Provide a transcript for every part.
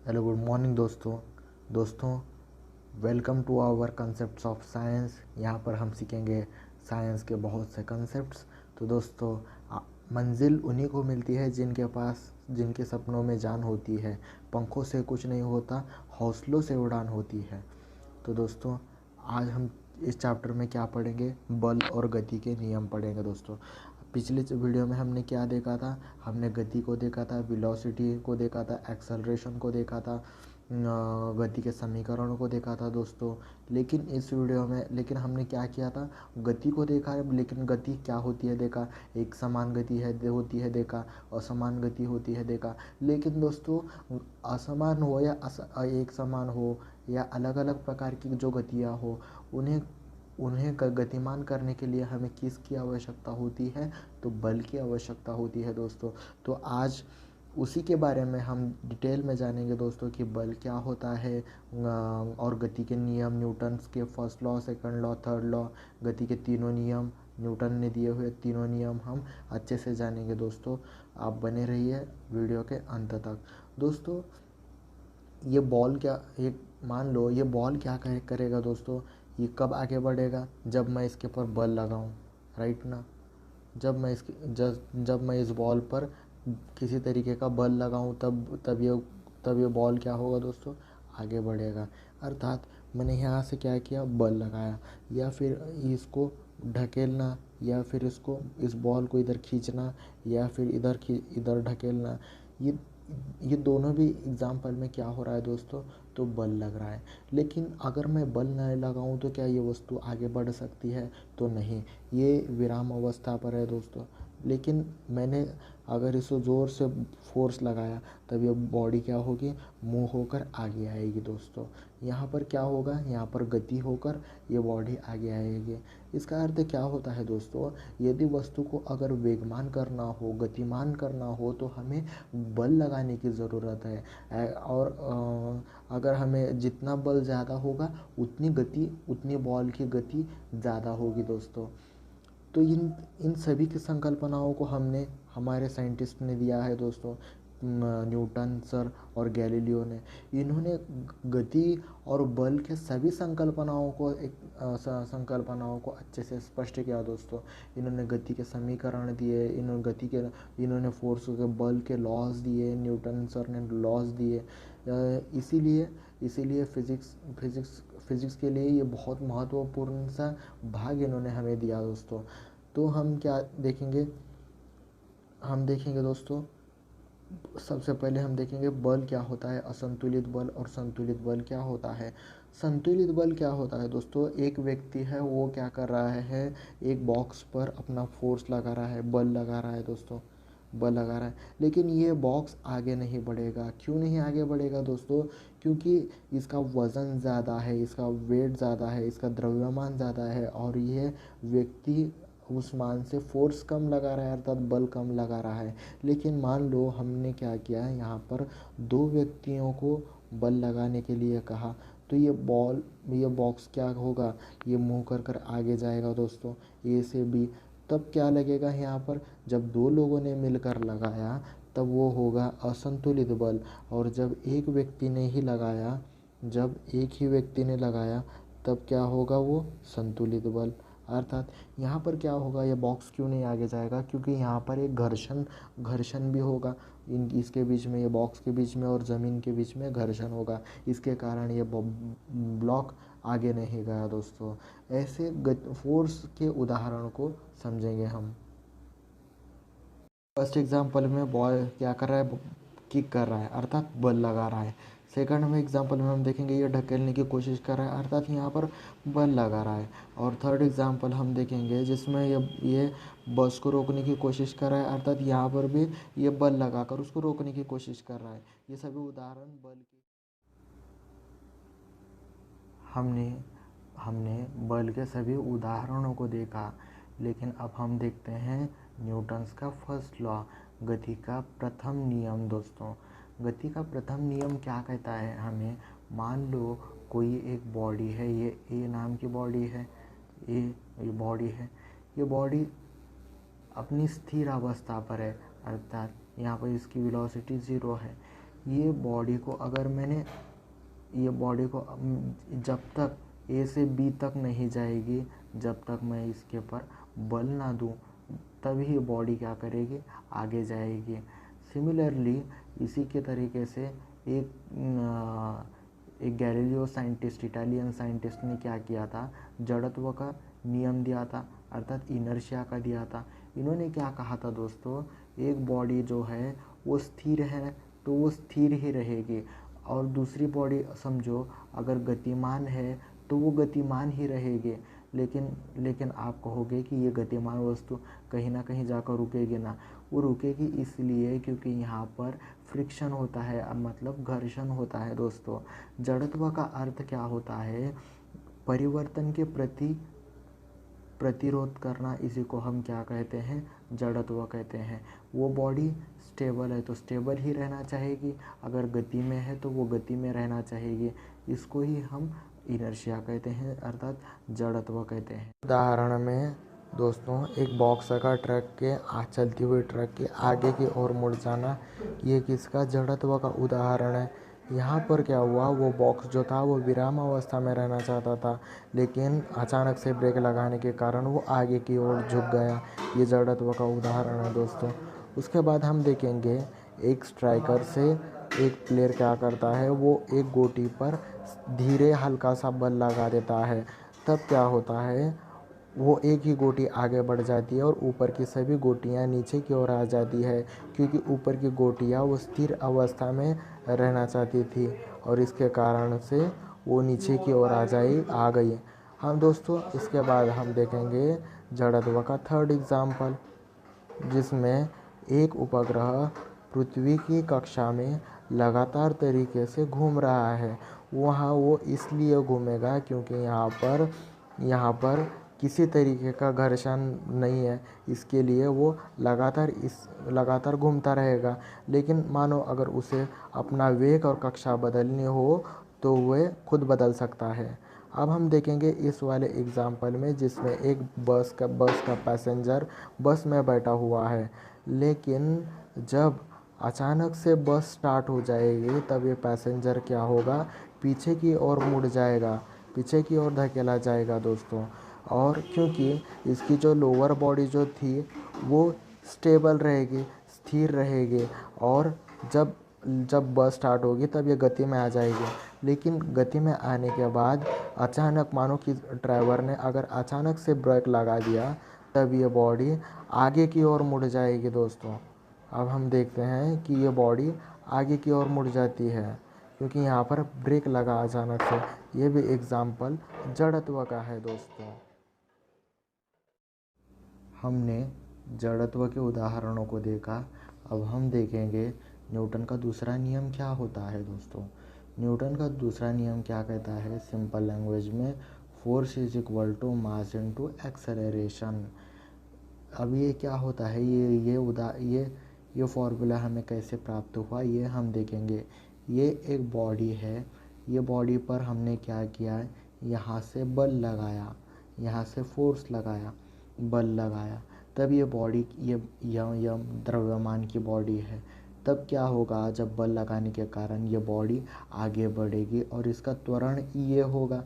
Hello good morning दोस्तों welcome to our concepts of science. यहाँ पर हम सीखेंगे साइंस के बहुत से कंसेप्ट्स। तो दोस्तों मंजिल उन्हीं को मिलती है जिनके सपनों में जान होती है। पंखों से कुछ नहीं होता, हौसलों से उड़ान होती है। तो दोस्तों आज हम इस चैप्टर में क्या पढ़ेंगे, बल और गति के नियम पढ़ेंगे। दोस्तों पिछले वीडियो में हमने क्या देखा था, हमने गति को देखा था, वेलोसिटी को देखा था, एक्सेलरेशन को देखा था, गति के समीकरणों को देखा था दोस्तों। लेकिन इस वीडियो में हमने क्या किया था, गति को देखा है। लेकिन गति क्या होती है देखा, एक समान गति होती है देखा, असमान गति होती है देखा। लेकिन दोस्तों असमान हो या एक समान हो या अलग अलग प्रकार की जो गतियाँ हो, उन्हें उन्हें गतिमान करने के लिए हमें किसकी आवश्यकता होती है, तो बल की आवश्यकता होती है दोस्तों। तो आज उसी के बारे में हम डिटेल में जानेंगे दोस्तों कि बल क्या होता है, और गति के नियम, न्यूटन्स के first law, second law, third law, गति के तीनों नियम, न्यूटन ने दिए हुए तीनों नियम हम अच्छे से जानेंगे दोस्तों। आप बने रहिए वीडियो के अंत तक। दोस्तों ये बॉल क्या, ये मान लो ये बॉल क्या करेगा दोस्तों, ये कब आगे बढ़ेगा, जब मैं इसके ऊपर बल लगाऊं, राइट ना। जब मैं इस बॉल पर किसी तरीके का बल लगाऊं, तब ये बॉल क्या होगा दोस्तों, आगे बढ़ेगा। अर्थात मैंने यहाँ से क्या किया, बल लगाया, या फिर इसको ढकेलना, या फिर इस बॉल को इधर खींचना, या फिर इधर ढकेलना, ये ये दोनों भी एग्जाम्पल में क्या हो रहा है दोस्तों, तो बल लग रहा है। लेकिन अगर मैं बल नहीं लगाऊं तो क्या ये वस्तु आगे बढ़ सकती है, तो नहीं, ये विराम अवस्था पर है दोस्तों। लेकिन मैंने अगर इसको ज़ोर से फोर्स लगाया, तब ये बॉडी क्या होगी, मूव होकर आगे आएगी दोस्तों। यहाँ पर क्या होगा, यहाँ पर गति होकर ये बॉडी आगे आएगी। इसका अर्थ क्या होता है दोस्तों, यदि वस्तु को अगर वेगमान करना हो, गतिमान करना हो, तो हमें बल लगाने की ज़रूरत है। और अगर हमें जितना बल ज़्यादा होगा, उतनी बॉल की गति ज़्यादा होगी दोस्तों। तो इन इन सभी की संकल्पनाओं को हमने, हमारे साइंटिस्ट ने दिया है दोस्तों, न्यूटन सर और गैलीलियो ने। इन्होंने गति और बल के सभी संकल्पनाओं को अच्छे से स्पष्ट किया दोस्तों। इन्होंने गति के समीकरण दिए, इन्होंने फोर्स के, बल के लॉज दिए, न्यूटन सर ने लॉज दिए। इसीलिए इसीलिए फिज़िक्स के लिए ये बहुत महत्वपूर्ण सा भाग इन्होंने हमें दिया दोस्तों। तो हम क्या देखेंगे, हम देखेंगे दोस्तों, सबसे पहले हम देखेंगे बल क्या होता है, असंतुलित बल और संतुलित बल क्या होता है। संतुलित बल क्या होता है दोस्तों, एक व्यक्ति है, वो क्या कर रहा है, एक बॉक्स पर अपना फोर्स लगा रहा है, बल लगा रहा है दोस्तों, बल लगा रहा है। लेकिन ये बॉक्स आगे नहीं बढ़ेगा। क्यों नहीं आगे बढ़ेगा दोस्तों, क्योंकि इसका वज़न ज़्यादा है, इसका वेट ज़्यादा है, इसका द्रव्यमान ज़्यादा है, और ये व्यक्ति उस मान से फोर्स कम लगा रहा है, अर्थात बल कम लगा रहा है। लेकिन मान लो हमने क्या किया है, यहाँ पर दो व्यक्तियों को बल लगाने के लिए कहा, तो ये बॉक्स क्या होगा, ये मूव कर कर आगे जाएगा दोस्तों, ए से बी। तब क्या लगेगा यहाँ पर, जब दो लोगों ने मिलकर लगाया, तब वो होगा असंतुलित बल। और जब एक ही व्यक्ति ने लगाया, तब क्या होगा, वो संतुलित बल। अर्थात यहाँ पर क्या होगा, ये बॉक्स क्यों नहीं आगे जाएगा, क्योंकि यहाँ पर एक घर्षण भी होगा, इसके बीच में, ये बॉक्स के बीच में और ज़मीन के बीच में घर्षण होगा। इसके कारण ये ब्लॉक आगे नहीं गया दोस्तों। ऐसे फोर्स के उदाहरण को समझेंगे हम। फर्स्ट एग्जांपल में बॉय क्या कर रहा है, किक कर रहा है, अर्थात बल लगा रहा है। सेकंड में एग्जांपल में हम देखेंगे ये ढकेलने की कोशिश कर रहा है, अर्थात यहाँ पर बल लगा रहा है। और थर्ड एग्जांपल हम देखेंगे जिसमें ये बस को रोकने की कोशिश कर रहा है, अर्थात यहाँ पर भी ये बल लगाकर उसको रोकने की कोशिश कर रहा है। ये सभी उदाहरण बल के, हमने हमने बल के सभी उदाहरणों को देखा। लेकिन अब हम देखते हैं न्यूटन्स का फर्स्ट लॉ, गति का प्रथम नियम दोस्तों। गति का प्रथम नियम क्या कहता है हमें, मान लो कोई एक बॉडी है, ये ए नाम की बॉडी है, ये बॉडी है, ये बॉडी अपनी स्थिर अवस्था पर है, अर्थात यहाँ पर इसकी वेलोसिटी 0 है। ये बॉडी को अगर मैंने ये बॉडी को जब तक ए से बी तक नहीं जाएगी, जब तक मैं इसके ऊपर बल ना दूँ, तभी बॉडी क्या करेगी, आगे जाएगी। सिमिलरली इसी के तरीके से एक गैलीलियो साइंटिस्ट, इटालियन साइंटिस्ट ने क्या किया था, जड़त्व का नियम दिया था, अर्थात इनर्शिया का दिया था। इन्होंने क्या कहा था दोस्तों, एक बॉडी जो है वो स्थिर है तो वो स्थिर ही रहेगी, और दूसरी बॉडी समझो अगर गतिमान है तो वो गतिमान ही रहेगी। लेकिन आप कहोगे कि ये गतिमान वस्तु कहीं ना कहीं जाकर रुकेगी ना, वो रुकेगी इसलिए क्योंकि यहाँ पर फ्रिक्शन होता है, मतलब घर्षण होता है दोस्तों। जड़त्व का अर्थ क्या होता है, परिवर्तन के प्रति प्रतिरोध करना, इसी को हम क्या कहते हैं, जड़त्व कहते हैं। वो बॉडी स्टेबल है तो स्टेबल ही रहना चाहेगी, अगर गति में है तो वो गति में रहना चाहेगी। इसको ही हम इनर्शिया कहते हैं, अर्थात जड़त्व कहते हैं। उदाहरण में दोस्तों एक बॉक्स का ट्रक के चलती हुई ट्रक के आगे की ओर मुड़ जाना, ये किसका, जड़त्व का उदाहरण है। यहाँ पर क्या हुआ, वो बॉक्स जो था वो विराम अवस्था में रहना चाहता था, लेकिन अचानक से ब्रेक लगाने के कारण वो आगे की ओर झुक गया। ये जड़त्व का उदाहरण है दोस्तों। उसके बाद हम देखेंगे एक स्ट्राइकर से एक प्लेयर क्या करता है, वो एक गोटी पर धीरे हल्का सा बल लगा देता है। तब क्या होता है, वो एक ही गोटी आगे बढ़ जाती है और ऊपर की सभी गोटियां नीचे की ओर आ जाती है, क्योंकि ऊपर की गोटियां वो स्थिर अवस्था में रहना चाहती थी और इसके कारण से वो नीचे की ओर आ गई। हम दोस्तों इसके बाद हम देखेंगे जड़त्व का थर्ड एग्जाम्पल, जिसमें एक उपग्रह पृथ्वी की कक्षा में लगातार तरीके से घूम रहा है। वहाँ वो इसलिए घूमेगा क्योंकि यहाँ पर किसी तरीके का घर्षण नहीं है, इसके लिए वो लगातार घूमता रहेगा। लेकिन मानो अगर उसे अपना वेग और कक्षा बदलनी हो तो वह खुद बदल सकता है। अब हम देखेंगे इस वाले एग्जाम्पल में, जिसमें एक बस का पैसेंजर बस में बैठा हुआ है, लेकिन जब अचानक से बस स्टार्ट हो जाएगी तब ये पैसेंजर क्या होगा, पीछे की ओर मुड़ जाएगा, पीछे की ओर धकेला जाएगा दोस्तों। और क्योंकि इसकी जो लोअर बॉडी जो थी वो स्टेबल रहेगी, स्थिर रहेगी, और जब बस स्टार्ट होगी तब ये गति में आ जाएगी। लेकिन गति में आने के बाद अचानक मानो कि ड्राइवर ने अगर अचानक से ब्रेक लगा दिया, तब ये बॉडी आगे की ओर मुड़ जाएगी दोस्तों। अब हम देखते हैं कि ये बॉडी आगे की ओर मुड़ जाती है क्योंकि यहाँ पर ब्रेक लगा अचानक से। ये भी एग्जाम्पल जड़त्व का है दोस्तों। हमने जड़त्व के उदाहरणों को देखा, अब हम देखेंगे न्यूटन का दूसरा नियम क्या होता है दोस्तों। न्यूटन का दूसरा नियम क्या कहता है, सिंपल लैंग्वेज में, force is equal to mass into acceleration. अब ये क्या होता है, ये फॉर्मूला हमें कैसे प्राप्त हुआ ये हम देखेंगे। ये एक बॉडी है, ये बॉडी पर हमने क्या किया, यहाँ से बल लगाया, यहाँ से फोर्स लगाया, बल लगाया, तब ये बॉडी ये द्रव्यमान की बॉडी है। तब क्या होगा, जब बल लगाने के कारण ये बॉडी आगे बढ़ेगी और इसका त्वरण ये होगा,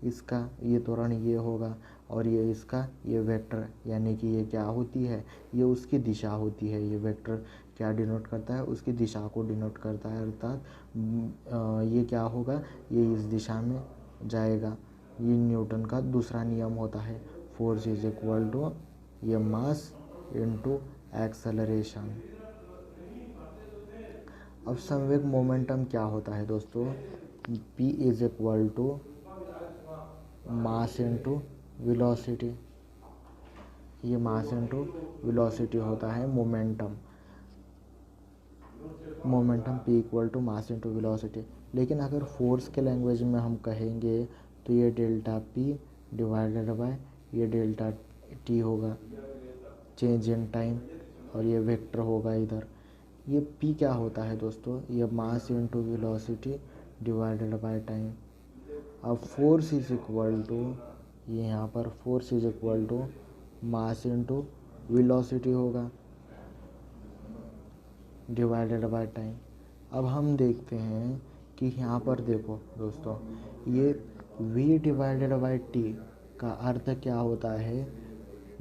इसका ये त्वरण ये होगा, और ये इसका ये वेक्टर, यानी कि ये क्या होती है, ये उसकी दिशा होती है। ये वेक्टर क्या डिनोट करता है, उसकी दिशा को डिनोट करता है, अर्थात ये क्या होगा, ये इस दिशा में जाएगा। ये न्यूटन का दूसरा नियम होता है, फोर्स इज इक्वल टू ये मास इनटू एक्सेलरेशन। अब संवेग मोमेंटम क्या होता है दोस्तों, P is equal to mass into velocity. ये मास इनटू वेलोसिटी होता है momentum P equal to mass into velocity. लेकिन अगर फोर्स के लैंग्वेज में हम कहेंगे तो ये डेल्टा P डिवाइडेड बाय ये डेल्टा T होगा, चेंज इन टाइम, और ये वेक्टर होगा इधर। ये P क्या होता है दोस्तों, ये mass into velocity divided by time. अब फोर्स इज इक्वल टू, ये यहाँ पर force is equal to mass into velocity होगा डिवाइडेड बाय टाइम। अब हम देखते हैं कि यहाँ पर देखो दोस्तों, ये v/t का अर्थ क्या होता है।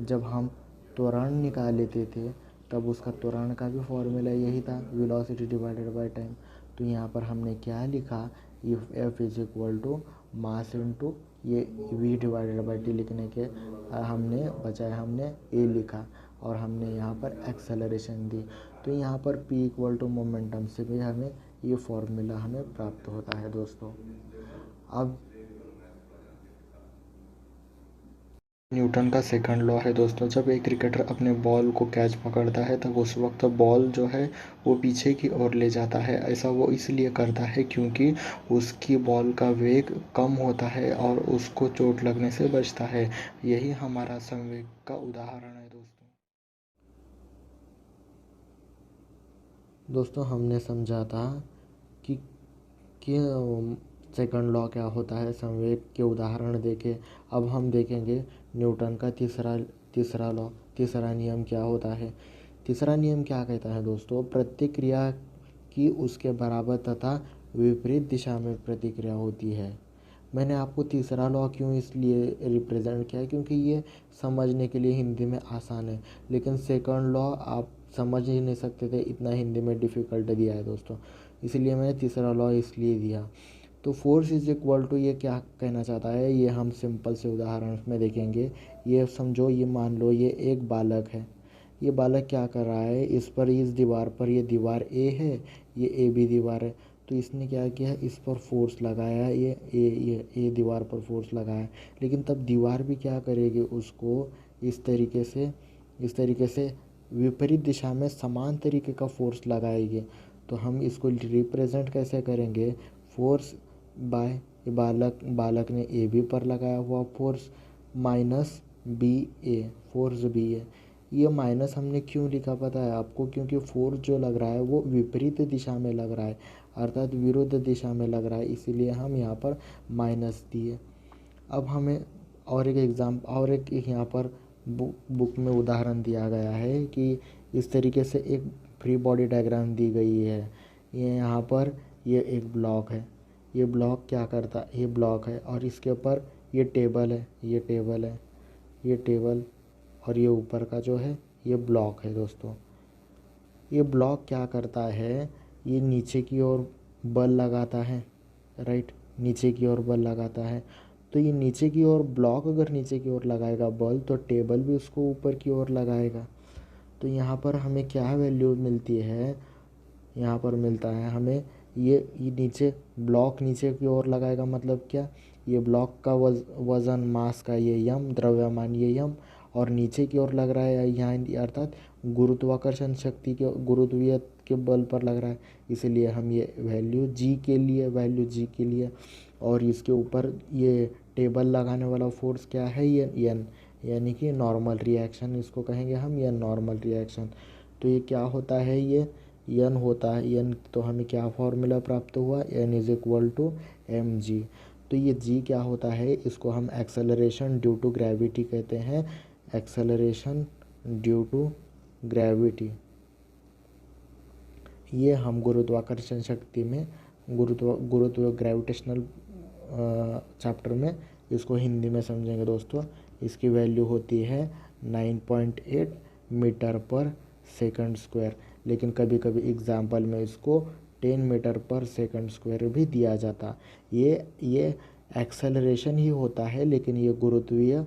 जब हम त्वरण निकालते थे तब उसका त्वरण का भी फॉर्मूला यही था, वेलोसिटी डिवाइडेड बाय टाइम। तो यहाँ पर हमने क्या लिखा, if f is equal to mass into ये v/t लिखने के हमने a लिखा और हमने यहाँ पर एक्सेलरेशन दी। तो यहाँ पर p इक्वल टू मोमेंटम से भी हमें ये फॉर्मूला हमें प्राप्त होता है दोस्तों। अब न्यूटन का सेकंड लॉ है दोस्तों, जब एक क्रिकेटर अपने बॉल को कैच पकड़ता है तब उस वक्त बॉल जो है वो पीछे की ओर ले जाता है। ऐसा वो इसलिए करता है क्योंकि उसकी बॉल का वेग कम होता है और उसको चोट लगने से बचता है। यही हमारा संवेग का उदाहरण है दोस्तों। दोस्तों हमने समझा था कि सेकंड लॉ क्या होता है, संवेग के उदाहरण देखे। अब हम देखेंगे न्यूटन का तीसरा नियम क्या होता है। तीसरा नियम क्या कहता है दोस्तों, प्रत्येक क्रिया की उसके बराबर तथा विपरीत दिशा में प्रतिक्रिया होती है। मैंने आपको तीसरा लॉ क्यों इसलिए रिप्रेजेंट किया क्योंकि ये समझने के लिए हिंदी में आसान है, लेकिन सेकंड लॉ आप समझ ही नहीं सकते थे, इतना हिंदी में डिफ़िकल्ट दिया है दोस्तों, इसलिए मैंने तीसरा लॉ इसलिए दिया। तो फोर्स इज इक्वल टू ये क्या कहना चाहता है, ये हम सिंपल से उदाहरण में देखेंगे। ये समझो, ये मान लो ये एक बालक है। ये बालक क्या कर रहा है, इस दीवार पर, ये दीवार ए है, ये ए बी दीवार है। तो इसने क्या किया है, इस पर फोर्स लगाया, ये ए दीवार पर फोर्स लगाया। लेकिन तब दीवार भी क्या करेगी, उसको इस तरीके से विपरीत दिशा में समान तरीके का फोर्स लगाएगी। तो हम इसको रिप्रेजेंट कैसे करेंगे, फोर्स बाय बालक ने ए बी पर लगाया हुआ फोर्स माइनस बी ए, फोर्स बी ए। ये माइनस हमने क्यों लिखा पता है आपको, क्योंकि फोर्स जो लग रहा है वो विपरीत दिशा में लग रहा है, अर्थात विरुद्ध दिशा में लग रहा है, इसीलिए हम यहाँ पर माइनस दिए। अब हमें और एक यहाँ पर बुक में उदाहरण दिया गया है कि इस तरीके से एक फ्री बॉडी डायग्राम दी गई है। ये यहाँ पर ये एक ब्लॉक है, ये ब्लॉक क्या करता, ये ब्लॉक है और इसके ऊपर ये टेबल है, ये टेबल और ये ऊपर का जो है ये ब्लॉक है दोस्तों। ये ब्लॉक क्या करता है, ये नीचे की ओर बल लगाता है, राइट, नीचे की ओर बल लगाता है। तो ये नीचे की ओर ब्लॉक अगर नीचे की ओर लगाएगा बल, तो टेबल भी उसको ऊपर की ओर लगाएगा। तो यहाँ पर हमें क्या वैल्यू मिलती है, यहाँ पर मिलता है हमें ये नीचे ब्लॉक नीचे की ओर लगाएगा, मतलब क्या, ये ब्लॉक का वज़न मास का ये यम, द्रव्यमान ये यम, और नीचे की ओर लग रहा है यहाँ, अर्थात गुरुत्वाकर्षण शक्ति के, गुरुत्वीय के बल पर लग रहा है। इसलिए हम ये वैल्यू जी के लिए और इसके ऊपर ये टेबल लगाने वाला फोर्स क्या है, ये एन, यानी कि नॉर्मल रिएक्शन इसको कहेंगे हम, ये नॉर्मल रिएक्शन। तो ये क्या होता है, ये एन होता है, एन। तो हमें क्या फॉर्मूला प्राप्त हुआ, N is equal to M G. तो ये जी क्या होता है, इसको हम एक्सेलरेशन ड्यू टू ग्रेविटी कहते हैं, एक्सेलरेशन ड्यू टू ग्रेविटी। ये हम गुरुत्वाकर्षण शक्ति में गुरुत्व ग्रेविटेशनल चैप्टर में इसको हिंदी में समझेंगे दोस्तों। इसकी वैल्यू होती है 9.8 मीटर पर सेकंड स्क्वायर, लेकिन कभी कभी एग्जाम्पल में इसको 10 मीटर पर सेकंड स्क्वायर भी दिया जाता। ये एक्सेलरेशन ही होता है, लेकिन ये गुरुत्वीय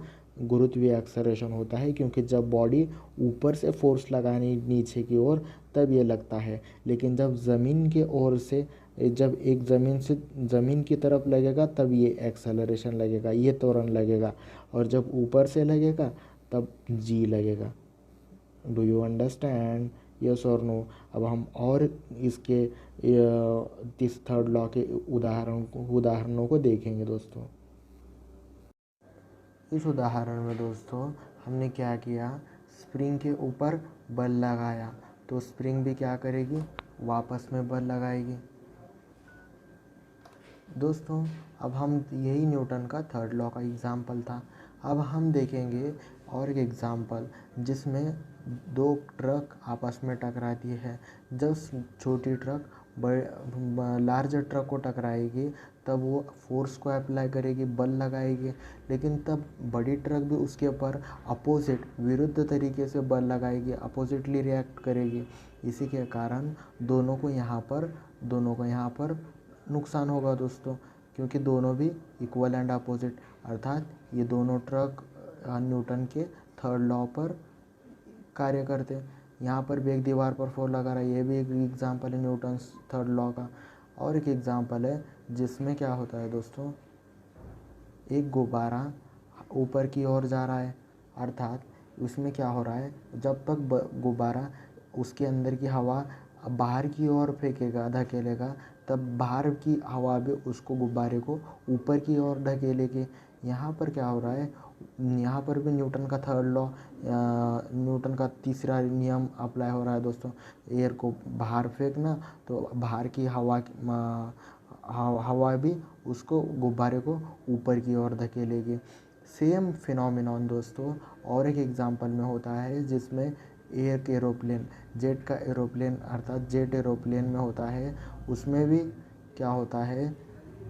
एक्सेलरेशन होता है, क्योंकि जब बॉडी ऊपर से फोर्स लगाने नीचे की ओर तब ये लगता है, लेकिन जब ज़मीन की ओर से, जब एक ज़मीन की तरफ लगेगा तब ये एक्सेलरेशन लगेगा, ये त्वरण लगेगा, और जब ऊपर से लगेगा तब जी लगेगा। डू यू अंडरस्टैंड, यस और नो। अब हम और इसके थर्ड लॉ के उदाहरणों को देखेंगे दोस्तों। इस उदाहरण में दोस्तों हमने क्या किया, स्प्रिंग के ऊपर बल लगाया, तो स्प्रिंग भी क्या करेगी, वापस में बल लगाएगी दोस्तों। अब हम, यही न्यूटन का थर्ड लॉ का एग्जाम्पल था। अब हम देखेंगे और एक एग्जाम्पल जिसमें दो ट्रक आपस में टकराती है। जब छोटी ट्रक लार्ज ट्रक को टकराएगी तब वो फोर्स को अप्लाई करेगी, बल लगाएगी, लेकिन तब बड़ी ट्रक भी उसके ऊपर अपोजिट विरुद्ध तरीके से बल लगाएगी, अपोजिटली रिएक्ट करेगी। इसी के कारण दोनों को यहाँ पर नुकसान होगा दोस्तों, क्योंकि दोनों भी इक्वल एंड अपोजिट, अर्थात ये दोनों ट्रक न्यूटन के थर्ड लॉ पर कार्य करते हैं। यहाँ पर भी एक दीवार पर फोर्स लगा रहा है, ये भी एक एग्जाम्पल है न्यूटन थर्ड लॉ का। और एक एग्जाम्पल है जिसमें क्या होता है दोस्तों, एक गुब्बारा ऊपर की ओर जा रहा है, अर्थात उसमें क्या हो रहा है, जब तक गुब्बारा उसके अंदर की हवा बाहर की ओर फेंकेगा, धकेलेगा, तब बाहर की हवा भी उसको गुब्बारे को ऊपर की ओर धकेलेगी। यहाँ पर क्या हो रहा है, यहाँ पर भी न्यूटन का थर्ड लॉ, न्यूटन का तीसरा नियम अप्लाई हो रहा है दोस्तों। एयर को बाहर फेंकना तो बाहर की हवा भी उसको गुब्बारे को ऊपर की ओर धकेलेगी। सेम फिनोमिनॉन दोस्तों और एक एग्जांपल में होता है, जिसमें एक एरोप्लेन, जेट का एरोप्लेन अर्थात जेट एरोप्लेन में होता है। उसमें भी क्या होता है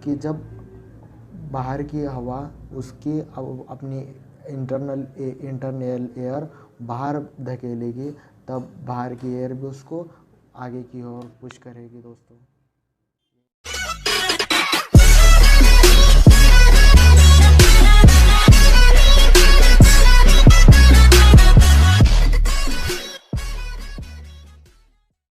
कि जब बाहर की हवा उसकी अपनी इंटरनल एयर बाहर धकेलेगी, तब बाहर की एयर भी उसको आगे की ओर पुश करेगी दोस्तों।